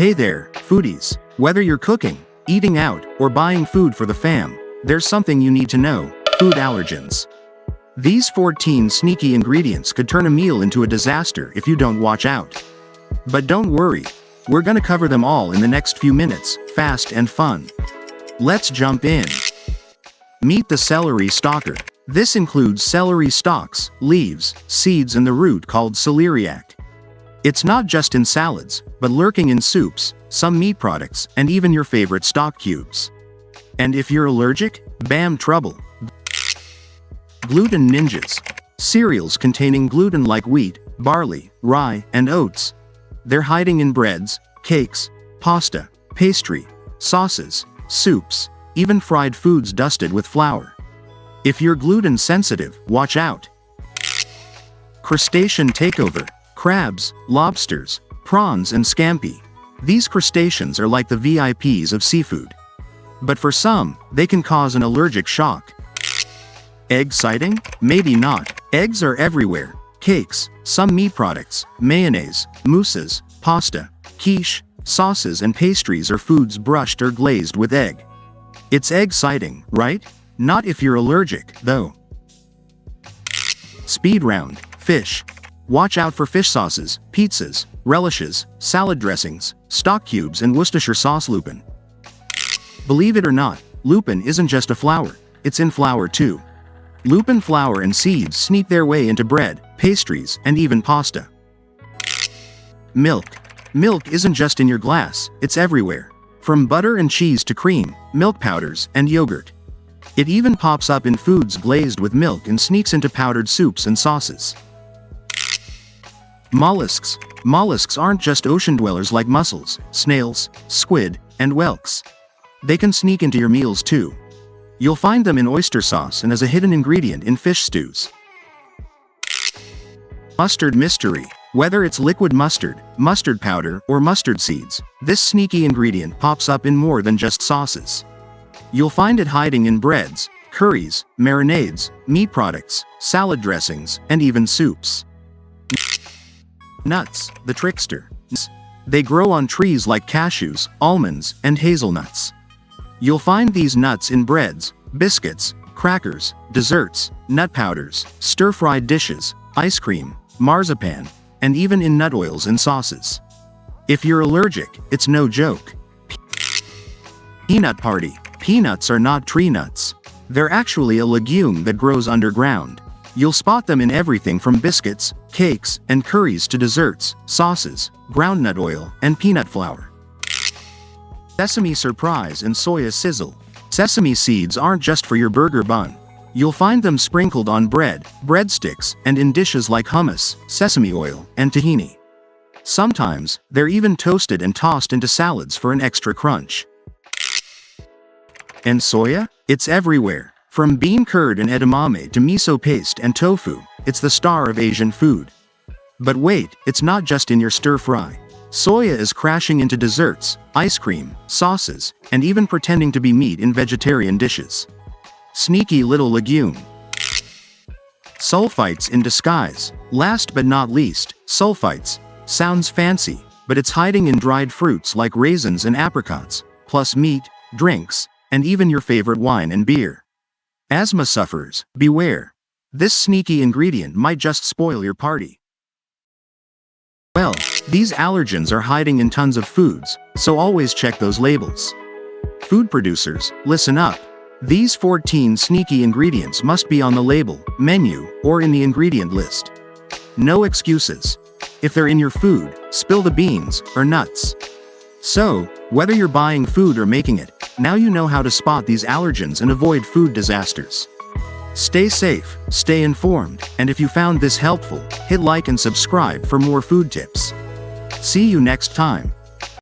Hey there, foodies. Whether you're cooking, eating out, or buying food for the fam, there's something you need to know: food allergens. These 14 sneaky ingredients could turn a meal into a disaster if you don't watch out. But don't worry, we're gonna cover them all in the next few minutes, fast and fun. Let's jump in. Meet the celery stalker. This includes celery stalks, leaves, seeds and the root called celeriac. It's not just in salads, but lurking in soups, some meat products, and even your favorite stock cubes. And if you're allergic, bam, trouble. Gluten ninjas. Cereals containing gluten like wheat, barley, rye, and oats. They're hiding in breads, cakes, pasta, pastry, sauces, soups, even fried foods dusted with flour. If you're gluten sensitive, watch out. Crustacean takeover. Crabs, lobsters, prawns and scampi. These crustaceans are like the VIPs of seafood. But for some, they can cause an allergic shock. Egg sighting? Maybe not. Eggs are everywhere. Cakes, some meat products, mayonnaise, mousses, pasta, quiche, sauces and pastries are foods brushed or glazed with egg. It's egg sighting, right? Not if you're allergic, though. Speed round. Fish. Watch out for fish sauces, pizzas, relishes, salad dressings, stock cubes and Worcestershire sauce lupin. Believe it or not, lupin isn't just a flower, it's in flour too. Lupin flour and seeds sneak their way into bread, pastries, and even pasta. Milk. Milk isn't just in your glass, it's everywhere. From butter and cheese to cream, milk powders, and yogurt. It even pops up in foods glazed with milk and sneaks into powdered soups and sauces. Mollusks. Mollusks aren't just ocean dwellers like mussels, snails, squid, and whelks. They can sneak into your meals too. You'll find them in oyster sauce and as a hidden ingredient in fish stews. Mustard mystery. Whether it's liquid mustard, mustard powder, or mustard seeds, this sneaky ingredient pops up in more than just sauces. You'll find it hiding in breads, curries, marinades, meat products, salad dressings, and even soups. Nuts, the trickster. They grow on trees like cashews, almonds, and hazelnuts. You'll find these nuts in breads, biscuits, crackers, desserts, nut powders, stir-fried dishes, ice cream, marzipan, and even in nut oils and sauces. If you're allergic, it's no joke. Peanut party. Peanuts are not tree nuts. They're actually a legume that grows underground. You'll spot them in everything from biscuits, cakes, and curries to desserts, sauces, ground nut oil, and peanut flour. Sesame surprise and soya sizzle. Sesame seeds aren't just for your burger bun. You'll find them sprinkled on bread, breadsticks, and in dishes like hummus, sesame oil, and tahini. Sometimes, they're even toasted and tossed into salads for an extra crunch. And soya? It's everywhere. From bean curd and edamame to miso paste and tofu, it's the star of Asian food. But wait, it's not just in your stir-fry. Soya is crashing into desserts, ice cream, sauces, and even pretending to be meat in vegetarian dishes. Sneaky little legume. Sulfites in disguise. Last but not least, sulfites. Sounds fancy, but it's hiding in dried fruits like raisins and apricots, plus meat, drinks, and even your favorite wine and beer. Asthma sufferers, beware. This sneaky ingredient might just spoil your party. Well, these allergens are hiding in tons of foods, so always check those labels. Food producers, listen up. These 14 sneaky ingredients must be on the label, menu, or in the ingredient list. No excuses. If they're in your food, spill the beans or nuts. So, whether you're buying food or making it, now you know how to spot these allergens and avoid food disasters. Stay safe, stay informed, and if you found this helpful, hit like and subscribe for more food tips. See you next time.